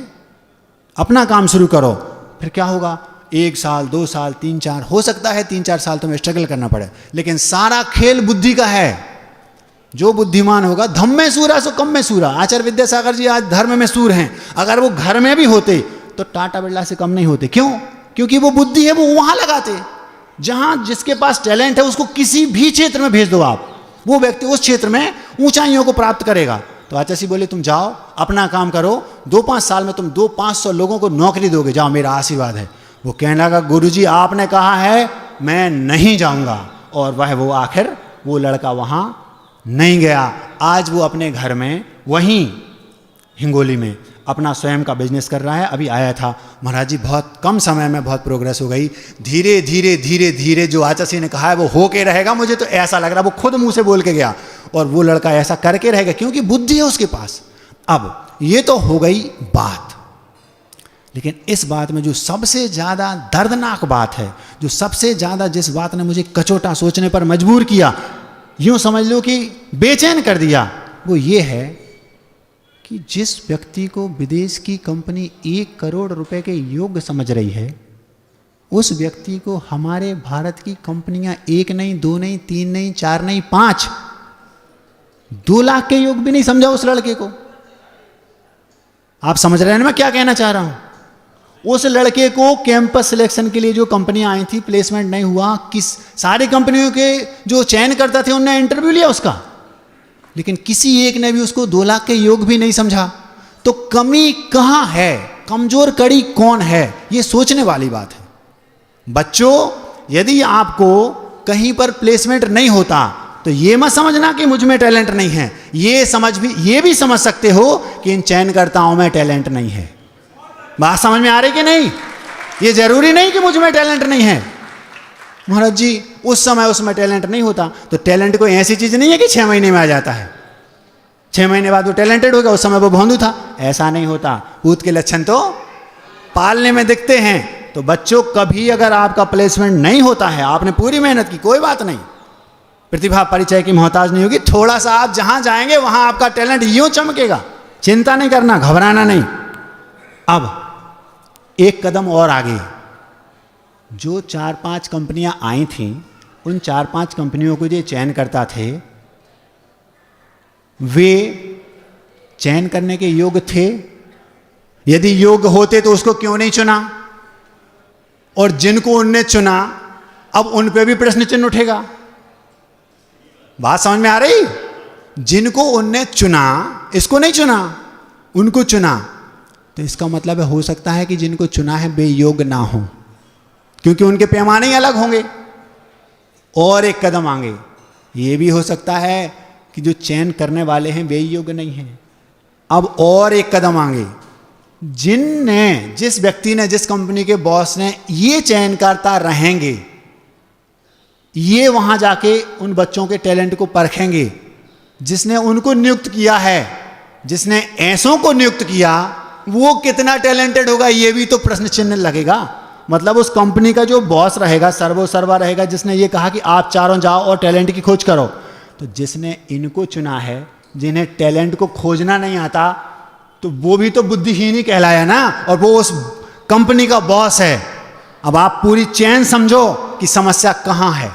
अपना काम शुरू करो। फिर क्या होगा? 1 साल, 2 साल, 3-4, हो सकता है 3-4 साल तुम्हें स्ट्रगल करना पड़े, लेकिन सारा खेल बुद्धि का है। जो बुद्धिमान होगा, धम में सूरा सो कम में सूरा। आचार्य विद्यासागर जी आज धर्म में सूर हैं, अगर वो घर में भी होते तो टाटा बिरला से कम नहीं होते। क्यों? क्योंकि वो बुद्धि है, वो वहां लगाते जहां जिसके पास टैलेंट है, उसको किसी भी क्षेत्र में भेज दो आप, वो व्यक्ति उस क्षेत्र में ऊंचाइयों को प्राप्त करेगा। तो आचार्य बोले तुम जाओ, अपना काम करो, 2-5 साल में तुम 200-500 लोगों को नौकरी दोगे, जाओ, मेरा आशीर्वाद है। वो कहने लगा गुरुजी आपने कहा है मैं नहीं जाऊंगा, और वो आखिर वो लड़का वहां नहीं गया। आज वो अपने घर में, वहीं हिंगोली में अपना स्वयं का बिजनेस कर रहा है। अभी आया था, महाराज जी बहुत कम समय में बहुत प्रोग्रेस हो गई, धीरे धीरे धीरे धीरे जो आचार्य ने कहा है वो हो के रहेगा, मुझे तो ऐसा लग रहा। वो खुद मुंह से बोल के गया और वो लड़का ऐसा करके रहेगा क्योंकि बुद्धि है उसके पास। अब ये तो हो गई बात, लेकिन इस बात में जो सबसे ज़्यादा दर्दनाक बात है, जो सबसे ज़्यादा जिस बात ने मुझे कचोटा सोचने पर मजबूर किया, यूँ समझ लो कि बेचैन कर दिया, वो ये है कि जिस व्यक्ति को विदेश की कंपनी 1 करोड़ रुपए के योग्य समझ रही है, उस व्यक्ति को हमारे भारत की कंपनियां 1 नहीं, 2 नहीं, 3 नहीं, 4 नहीं, 5, 2 लाख के योग्य भी नहीं समझा उस लड़के को। आप समझ रहे हैं ना मैं क्या कहना चाह रहा हूं। उस लड़के को कैंपस सिलेक्शन के लिए जो कंपनियां आई थी, प्लेसमेंट नहीं हुआ, सारी कंपनियों के जो चयन करता थे उन्होंने इंटरव्यू लिया उसका, लेकिन किसी एक ने भी उसको 2 लाख के योग भी नहीं समझा। तो कमी कहां है, कमजोर कड़ी कौन है, ये सोचने वाली बात है। बच्चों, यदि आपको कहीं पर प्लेसमेंट नहीं होता तो ये मत समझना कि मुझ में टैलेंट नहीं है, ये भी समझ सकते हो कि इन चयनकर्ताओं में टैलेंट नहीं है। बात समझ में आ रही कि नहीं? ये जरूरी नहीं कि मुझ में टैलेंट नहीं है। महाराज जी उस समय उसमें टैलेंट नहीं होता, तो टैलेंट कोई ऐसी चीज नहीं है कि 6 महीने में आ जाता है, 6 महीने बाद वो टैलेंटेड हो गया, उस समय वो भोंदू था, ऐसा नहीं होता। भूत के लक्षण तो पालने में दिखते हैं। तो बच्चों, कभी अगर आपका प्लेसमेंट नहीं होता है, आपने पूरी मेहनत की, कोई बात नहीं, प्रतिभा परिचय की मोहताज नहीं होगी, थोड़ा सा आप जहां जाएंगे वहां आपका टैलेंट यूं चमकेगा, चिंता नहीं करना, घबराना नहीं। अब एक कदम और आगे, जो 4-5 कंपनियां आई थीं, उन 4-5 कंपनियों को जो चयन करता थे, वे चयन करने के योग्य थे? यदि योग्य होते तो उसको क्यों नहीं चुना? और जिनको उनने चुना, अब उन पे भी प्रश्न चिन्ह उठेगा। बात समझ में आ रही? जिनको उनने चुना, इसको नहीं चुना, उनको चुना, तो इसका मतलब है हो सकता है कि जिनको चुना है वे योग्य ना हो, क्योंकि उनके पैमाने ही अलग होंगे। और एक कदम आगे, ये भी हो सकता है कि जो चयन करने वाले हैं वे योग्य नहीं हैं। अब और एक कदम आगे, जिस व्यक्ति ने, जिस कंपनी के बॉस ने ये चयनकर्ता रहेंगे, ये वहां जाके उन बच्चों के टैलेंट को परखेंगे। जिसने उनको नियुक्त किया है, जिसने ऐसों को नियुक्त किया, वो कितना टैलेंटेड होगा ये भी तो प्रश्न चिन्ह लगेगा। मतलब उस कंपनी का जो बॉस रहेगा, सर्वा रहेगा, जिसने ये कहा कि आप चारों जाओ और टैलेंट की खोज करो, तो जिसने इनको चुना है, जिन्हें टैलेंट को खोजना नहीं आता, तो वो भी तो बुद्धिहीन ही कहलाया ना, और वो उस कंपनी का बॉस है। अब आप पूरी चेन समझो कि समस्या कहां है।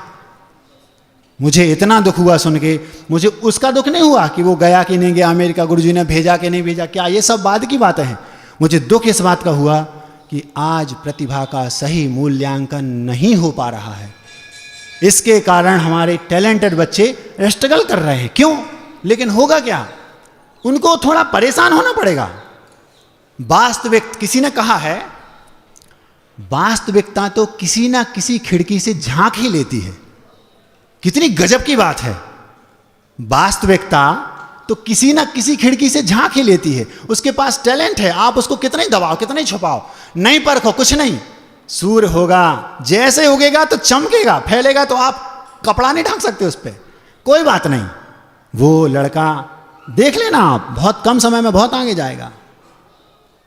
मुझे इतना दुख हुआ सुन के, मुझे उसका दुख नहीं हुआ कि वो गया कि नहीं गया, अमेरिका गुरुजी ने भेजा कि नहीं भेजा, क्या ये सब बाद की बातें हैं। मुझे दुख इस बात का हुआ कि आज प्रतिभा का सही मूल्यांकन नहीं हो पा रहा है। इसके कारण हमारे टैलेंटेड बच्चे स्ट्रगल कर रहे हैं। क्यों? लेकिन होगा क्या? उनको थोड़ा परेशान होना पड़ेगा। वास्तविक, किसी ने कहा है, वास्तविकता तो किसी ना किसी खिड़की से झांक ही लेती है। कितनी गजब की बात है। वास्तविकता तो किसी ना किसी खिड़की से झांक ही लेती है। उसके पास टैलेंट है, आप उसको कितना ही दबाओ, कितना ही छुपाओ, नहीं परखो, कुछ नहीं। सूर्य होगा, जैसे उगेगा तो चमकेगा, फैलेगा, तो आप कपड़ा नहीं ढक सकते उस पर, कोई बात नहीं। वो लड़का देख लेना आप, बहुत कम समय में बहुत आगे जाएगा।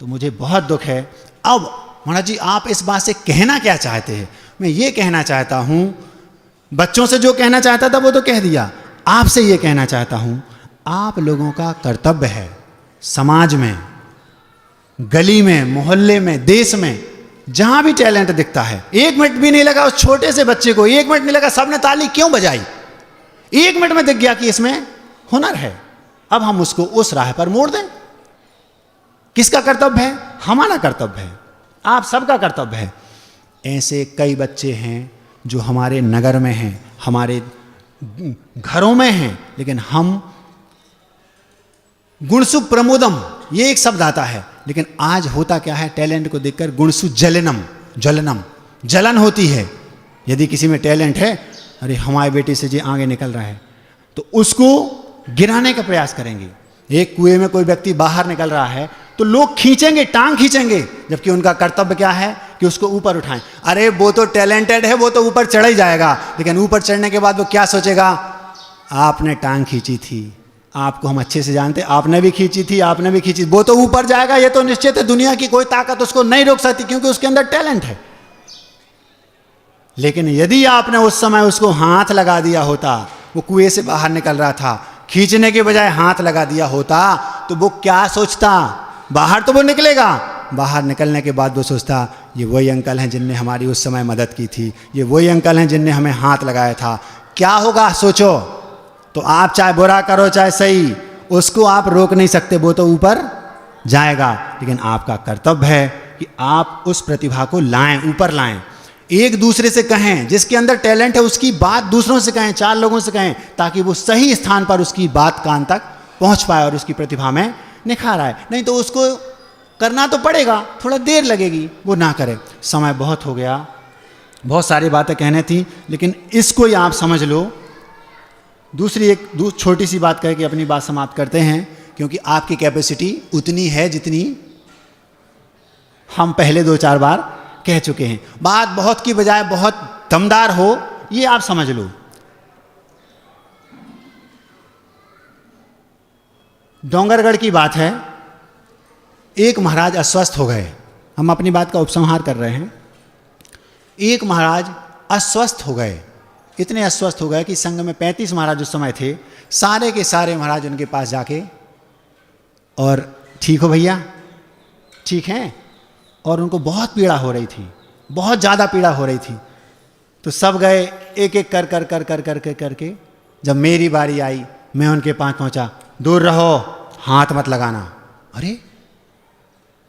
तो मुझे बहुत दुख है। अब महाराज जी, आप इस बात से कहना क्या चाहते हैं? मैं ये कहना चाहता हूं, बच्चों से जो कहना चाहता था वो तो कह दिया, आपसे ये कहना चाहता हूं, आप लोगों का कर्तव्य है समाज में, गली में, मोहल्ले में, देश में, जहां भी टैलेंट दिखता है, 1 मिनट भी नहीं लगा उस छोटे से बच्चे को, 1 मिनट नहीं लगा, सबने ताली क्यों बजाई? 1 मिनट में दिख गया कि इसमें हुनर है। अब हम उसको उस राह पर मोड़ दें। किसका कर्तव्य है? हमारा कर्तव्य है, आप सबका कर्तव्य है। ऐसे कई बच्चे हैं जो हमारे नगर में हैं, हमारे घरों में हैं, लेकिन हम गुणसु प्रमोदम, ये एक शब्द आता है, लेकिन आज होता क्या है? टैलेंट को देखकर गुणसु जलनम, जलन होती है। यदि किसी में टैलेंट है, अरे हमारे बेटे से जो आगे निकल रहा है, तो उसको गिराने का प्रयास करेंगे। एक कुएं में कोई व्यक्ति बाहर निकल रहा है, तो लोग खींचेंगे, टांग खींचेंगे, जबकि उनका कर्तव्य क्या है कि उसको ऊपर उठाएं। अरे वो तो टैलेंटेड है, वो तो ऊपर चढ़ ही जाएगा, लेकिन ऊपर चढ़ने के बाद वो क्या सोचेगा, आपने टांग खींची थी, आपको हम अच्छे से जानते, आपने भी खींची थी, आपने भी खींची, वो तो ऊपर जाएगा, ये तो निश्चित है, दुनिया की कोई ताकत उसको नहीं रोक सकती, क्योंकि उसके अंदर टैलेंट है। लेकिन यदि आपने उस समय उसको हाथ लगा दिया होता, वो कुएं से बाहर निकल रहा था, खींचने के बजाय हाथ लगा दिया होता, तो वो क्या सोचता, बाहर तो वो निकलेगा, बाहर निकलने के बाद वो सोचता ये वही अंकल हैं जिनने हमारी उस समय मदद की थी, ये वही अंकल हैं जिनने हमें हाथ लगाया था। क्या होगा सोचो। तो आप चाहे बुरा करो चाहे सही, उसको आप रोक नहीं सकते, वो तो ऊपर जाएगा, लेकिन आपका कर्तव्य है कि आप उस प्रतिभा को लाएं, ऊपर लाएं। एक दूसरे से कहें, जिसके अंदर टैलेंट है उसकी बात दूसरों से कहें, 4 लोगों से कहें, ताकि वो सही स्थान पर उसकी बात कान तक पहुंच पाए और उसकी प्रतिभा में निखार आए। नहीं तो उसको करना तो पड़ेगा, थोड़ा देर लगेगी, वो ना करे। समय बहुत हो गया, बहुत सारी बातें कहने थी, लेकिन इसको ही आप समझ लो। दूसरी एक छोटी सी बात कह के अपनी बात समाप्त करते हैं, क्योंकि आपकी कैपेसिटी उतनी है जितनी हम पहले 2-4 बार कह चुके हैं। बात बहुत की बजाय बहुत दमदार हो, ये आप समझ लो। डोंगरगढ़ की बात है, एक महाराज अस्वस्थ हो गए, हम अपनी बात का उपसंहार कर रहे हैं। एक महाराज अस्वस्थ हो गए, इतने अस्वस्थ हो गए कि संघ में 35 महाराज उस समय थे, सारे के सारे महाराज उनके पास जाके, और ठीक हो भैया, ठीक हैं, और उनको बहुत पीड़ा हो रही थी, बहुत ज़्यादा पीड़ा हो रही थी। तो सब गए, एक एक कर कर कर कर कर कर करके, जब मेरी बारी आई, मैं उनके पास पहुंचा, दूर रहो, हाथ मत लगाना। अरे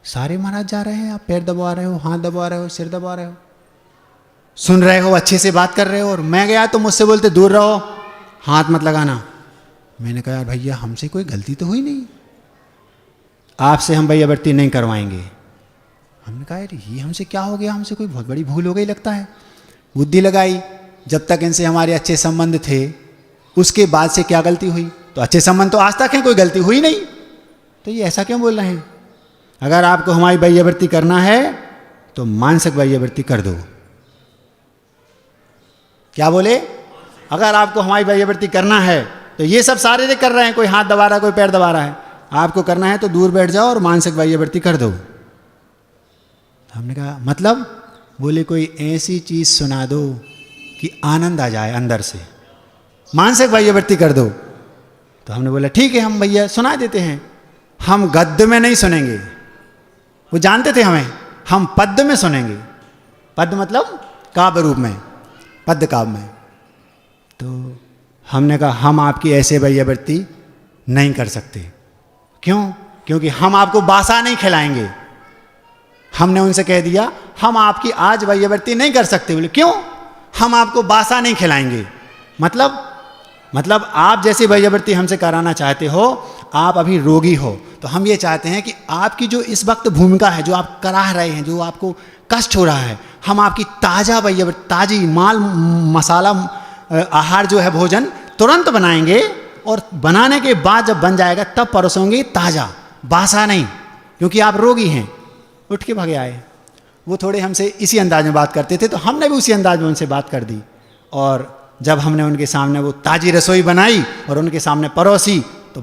सारे महाराज जा रहे हैं, आप पैर दबा रहे हो, हाथ दबा रहे हो, सिर दबा रहे हो, सुन रहे हो, अच्छे से बात कर रहे हो, और मैं गया तो मुझसे बोलते दूर रहो, हाथ मत लगाना। मैंने कहा यार भैया, हमसे कोई गलती तो हुई नहीं, आपसे हम भैयावर्ती नहीं करवाएंगे। हमने कहा यार ये हमसे क्या हो गया, हमसे कोई बहुत बड़ी भूल हो गई लगता है। बुद्धि लगाई, जब तक इनसे हमारे अच्छे संबंध थे, उसके बाद से क्या गलती हुई, तो अच्छे संबंध तो आज तक हैं, कोई गलती हुई नहीं, तो ये ऐसा क्यों बोल रहे हैं। अगर आपको हमारी भैयावर्ती करना है तो मानसिक भैयावर्ती कर दो। क्या बोले, अगर आपको हमारी भैयावर्ती करना है तो ये सब शारीरिक कर रहे हैं, कोई हाथ दबा रहा है, कोई पैर दबा रहा है, आपको करना है तो दूर बैठ जाओ और मानसिक भैयावर्ती कर दो। हमने कहा मतलब, बोले कोई ऐसी चीज सुना दो कि आनंद आ जाए अंदर से, मानसिक भैयावर्ती कर दो। तो हमने बोला ठीक है, हम भैया सुना देते हैं, हम गद्य में नहीं सुनेंगे, वो जानते थे हमें, हम पद्य में सुनेंगे। पद्य मतलब काव्य रूप में, पद्य काव्य में। तो हमने कहा हम आपकी ऐसे भैयावर्ती नहीं कर सकते। क्यों? क्योंकि हम आपको बासा नहीं खिलाएंगे। हमने उनसे कह दिया हम आपकी आज भैयावर्ती नहीं कर सकते। बोले क्यों? हम आपको बासा नहीं खिलाएंगे। मतलब आप जैसी भैयावर्ती हमसे कराना चाहते हो, आप अभी रोगी हो, तो हम ये चाहते हैं कि आपकी जो इस वक्त भूमिका है, जो आप करा रहे हैं, जो आपको कष्ट हो रहा है, हम आपकी ताज़ा भैयावर्ती, ताज़ी माल मसाला आहार जो है, भोजन तुरंत बनाएंगे, और बनाने के बाद जब बन जाएगा तब परोसोंगे, ताज़ा, बासा नहीं, क्योंकि आप रोगी हैं। उठ के भागे आए। वो थोड़े हमसे इसी अंदाज में बात करते थे, तो हमने भी उसी अंदाज में उनसे बात कर दी। और जब हमने उनके सामने वो ताज़ी रसोई बनाई और उनके सामने परोसी, तो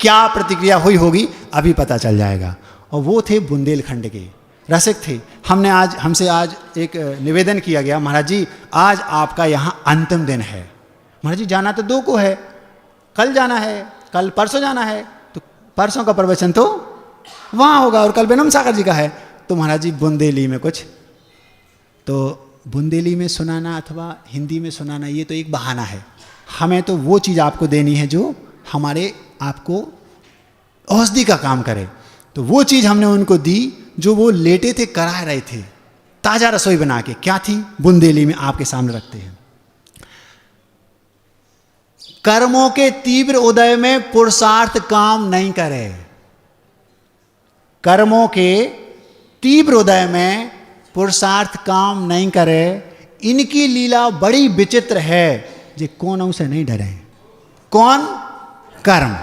क्या प्रतिक्रिया हुई होगी अभी पता चल जाएगा। और वो थे बुंदेलखंड के, रसिक थे। हमसे आज एक निवेदन किया गया, महाराज जी आज आपका यहाँ अंतिम दिन है। महाराज जी जाना तो 2 को है, कल जाना है, कल परसों जाना है, तो परसों का प्रवचन तो वहाँ होगा और कल बेनम सागर जी का है, तो महाराज जी बुंदेली में कुछ, तो बुंदेली में सुनाना अथवा हिंदी में सुनाना ये तो एक बहाना है। हमें तो वो चीज़ आपको देनी है जो हमारे आपको औषधि का काम करे। तो वो चीज़ हमने उनको दी जो वो लेटे थे, करा रहे थे, ताज़ा रसोई बना के। क्या थी? बुंदेली में आपके सामने रखते हैं। कर्मों के तीव्र उदय में पुरुषार्थ काम नहीं करे। कर्मों के तीव्र उदय में पुरुषार्थ काम नहीं करे। इनकी लीला बड़ी विचित्र है, जे कौन से नहीं डरे। कौन? कर्म।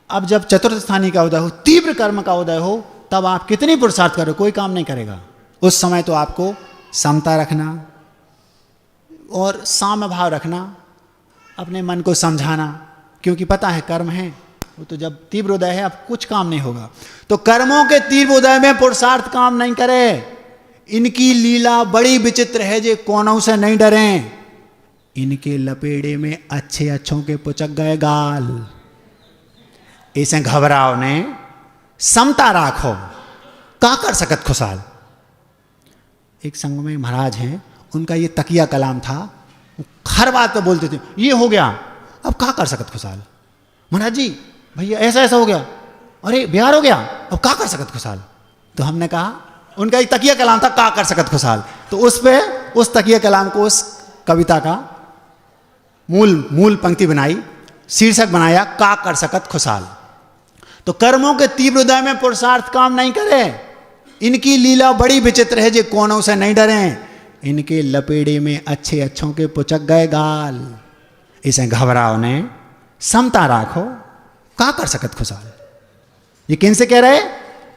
अब जब चतुर्थ स्थानीय का उदय हो, तीव्र कर्म का उदय हो, तब आप कितनी पुरुषार्थ करो, कोई काम नहीं करेगा। उस समय तो आपको समता रखना और साम्य भाव रखना, अपने मन को समझाना, क्योंकि पता है कर्म है वो तो जब तीव्र उदय है अब कुछ काम नहीं होगा। तो कर्मों के तीव्र उदय में पुरुषार्थ काम नहीं करे। इनकी लीला बड़ी विचित्र है, जे कोनों से नहीं डरें। इनके लपेड़े में अच्छे अच्छों के पुचक गए गाल। ऐसे घबराओ ने समता राखो, का कर सकत खुशाल। एक संग में महाराज हैं, उनका ये तकिया कलाम था, हर बात पे बोलते थे ये हो गया, अब का कर सकत खुशाल। महाराज जी भैया ऐसा ऐसा हो गया, अरे बिहार हो गया, अब का कर सकत खुशाल। तो हमने कहा, उनका एक तकिया कलाम था का कर सकत खुशाल, तो उस पे उस तकिया कलाम को उस कविता का मूल पंक्ति बनाई, शीर्षक बनाया का कर सकत खुशाल। तो कर्मों के तीव्र उदय में पुरुषार्थ काम नहीं करे। इनकी लीला बड़ी विचित्र है, जे कोनों से नहीं डरें। इनके लपेड़े में अच्छे अच्छों के पुचक गए गाल। इसे घबराओ ने समता राखो, का कर सकत खुशाल। ये किन से कह रहे?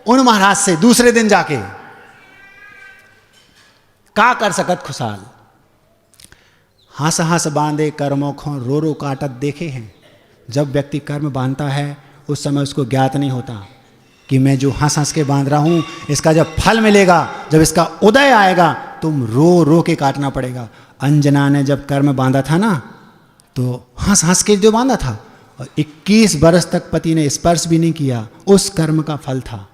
उन महाराज से दूसरे दिन जाके, का कर सकत खुशाल। हंस हंस बांधे कर्मों को रो रो काटत देखे हैं। जब व्यक्ति कर्म बांधता है उस समय उसको ज्ञात नहीं होता कि मैं जो हंस हंस के बांध रहा हूं, इसका जब फल मिलेगा, जब इसका उदय आएगा, तुम रो रो के काटना पड़ेगा। अंजना ने जब कर्म बांधा था ना, तो हंस हंस के जो बांधा था, और 21 वर्ष तक पति ने स्पर्श भी नहीं किया, उस कर्म का फल था।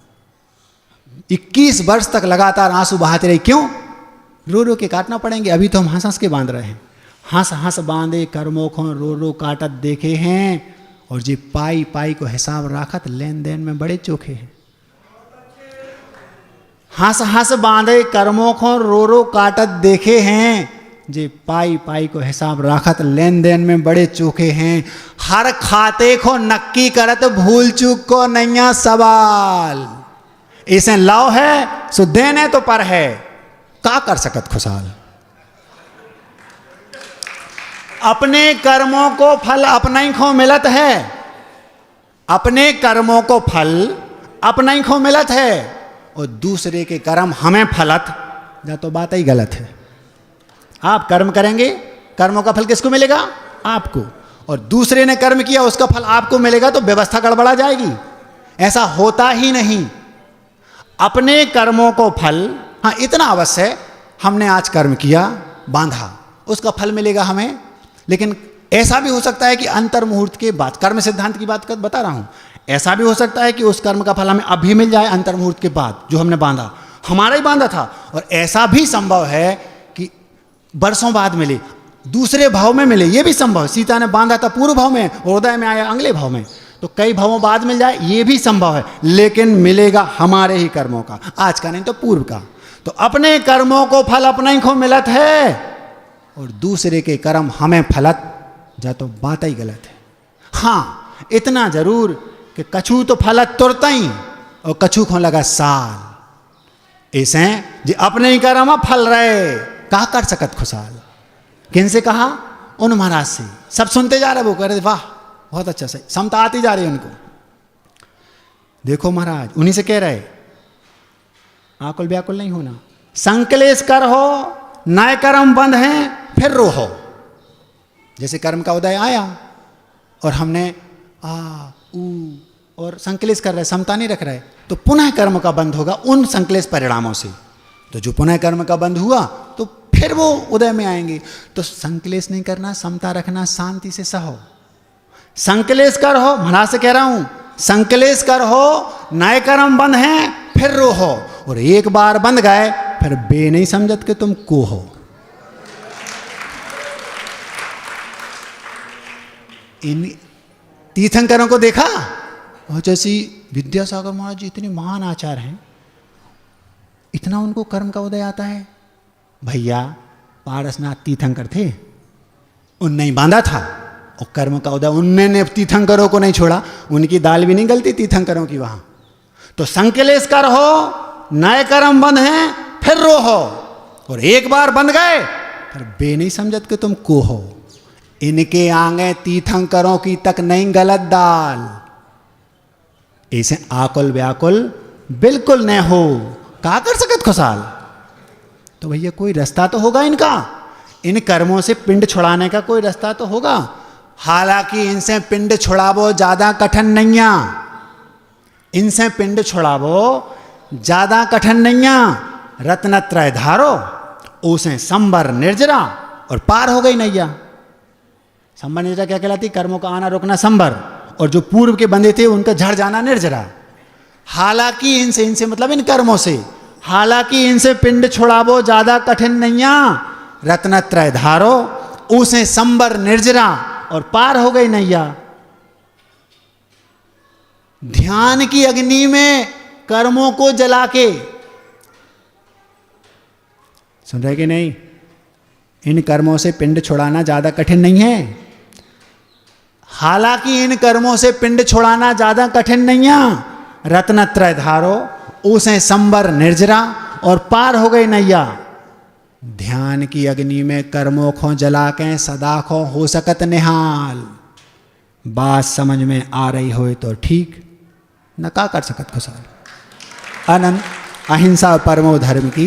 21 वर्ष तक लगातार आंसू बहाते रही। क्यों? रो रो के काटना पड़ेंगे। अभी तो हम हंस हंस के बांध रहे हैं। हंस हंस बांधे कर्मों को रो रो काटत देखे हैं, और जे पाई पाई को हिसाब राखत लेन देन में बड़े चोखे हैं। हंस हंस बांधे कर्मों को रो रो काटत देखे हैं, जे पाई पाई को हिसाब राखत लेन देन में बड़े चोखे हैं। हर खाते को नक्की करत भूल चूक को नैया सवाल। इसे लाव है सो देने तो पर है, का कर सकत खुशाल। अपने कर्मों को फल अपना ही खो मिलत है। अपने कर्मों को फल अपना ही खो मिलत है, और दूसरे के कर्म हमें फलत, या तो बात ही गलत है। आप कर्म करेंगे, कर्मों का फल किसको मिलेगा? आपको। और दूसरे ने कर्म किया, उसका फल आपको मिलेगा, तो व्यवस्था गड़बड़ा जाएगी। ऐसा होता ही नहीं। अपने कर्मों को फल, हाँ इतना अवश्य है, हमने आज कर्म किया, बांधा, उसका फल मिलेगा हमें। लेकिन ऐसा भी हो सकता है कि अंतर मुहूर्त के बाद, कर्म सिद्धांत की बात बता रहा हूं, ऐसा भी हो सकता है कि उस कर्म का फल हमें अभी मिल जाए, अंतर मुहूर्त के बाद, जो हमने बांधा, हमारा ही बांधा था। और ऐसा भी संभव है कि वर्षों बाद मिले, दूसरे भाव में मिले, ये भी संभव है। सीता ने बांधा था पूर्व भाव में, हृदय में आया अगले भाव में, तो कई भावों बाद मिल जाए, ये भी संभव है। लेकिन मिलेगा हमारे ही कर्मों का, आज का नहीं तो पूर्व का। तो अपने कर्मों को फल अपना ही खो मिलत है, और दूसरे के कर्म हमें फलत, जा तो बात ही गलत है। हाँ इतना जरूर कि कछु तो फलत तुरत ही, और कछु को लगा साल। ऐसे जो अपने ही कर्म फल रहे, का कर सकत खुशाल। किन से कहा? उन महाराज से। सब सुनते जा रहे, वो कह रहे वाह बहुत अच्छा, सही समता आती जा रही है उनको। देखो महाराज उन्हीं से कह रहे, आकुल व्याकुल नहीं होना, संकलेश कर हो, नए कर्म बंद हैं, फिर रो हो। जैसे कर्म का उदय आया और हमने आ ऊ और संकलेश कर रहे, समता नहीं रख रहे, तो पुनः कर्म का बंद होगा उन संकलेश परिणामों से। तो जो पुनः कर्म का बंद हुआ तो फिर वो उदय में आएंगे। तो संकलेश नहीं करना, समता रखना, शांति से सहो। संकलेश कर हो, महाराज से कह रहा हूं, संकलेश कर हो, नए कर्म बंद हैं, फिर रो हो। और एक बार बंद गए फिर बे नहीं समझत कि तुम को हो। इन तीर्थंकरों को देखा, और जैसी विद्यासागर महाराज जी इतने महान आचार्य हैं, इतना उनको कर्म का उदय आता है। भैया पारसनाथ तीर्थंकर थे, उनने ही बांधा था, और कर्म का उदय उनने तीर्थंकरों को नहीं छोड़ा। उनकी दाल भी नहीं गलती तीर्थंकरों की वहां। तो संकलेश कर हो, नए कर्म बंद हैं, फिर रो हो। और एक बार बंद गए फिर बे नहीं समझत कि तुम को हो। इनके आगे तीर्थंकरों की तक नहीं गलत दाल। ऐसे आकुल व्याकुल बिल्कुल न हो, का कर सकत खुशाल। तो भैया कोई रास्ता तो होगा इनका, इन कर्मों से पिंड छुड़ाने का कोई रास्ता तो होगा। हालांकि इनसे पिंड छुड़ावो ज्यादा कठिन नहीं है, इनसे पिंड छुड़ावो ज्यादा कठिन नहीं है। रत्नत्रय धारो उसे संबर निर्जरा और पार हो गई नैया। संबर निर्जरा क्या कहलाती? कर्मों का आना रोकना संबर, और जो पूर्व के बंधे थे उनका झड़ जाना निर्जरा। हालांकि इनसे मतलब इन कर्मों से, हालांकि इनसे पिंड छुड़ावो ज्यादा कठिन नहीं है। रत्नत्रय धारो उसे संबर निर्जरा और पार हो गई नैया। ध्यान की अग्नि में कर्मों को जला के, सुन रहे कि नहीं? इन कर्मों से पिंड छुड़ाना ज्यादा कठिन नहीं है। हालांकि इन कर्मों से पिंड छुड़ाना ज्यादा कठिन नहीं है। रत्नत्रय धारो उसे संबर निर्जरा और पार हो गई नैया। ध्यान की अग्नि में कर्मों को जला के सदा को हो सकत निहाल। बात समझ में आ रही हो तो ठीक, न का कर सकत खुशाल। अनंत अहिंसा परमो धर्म की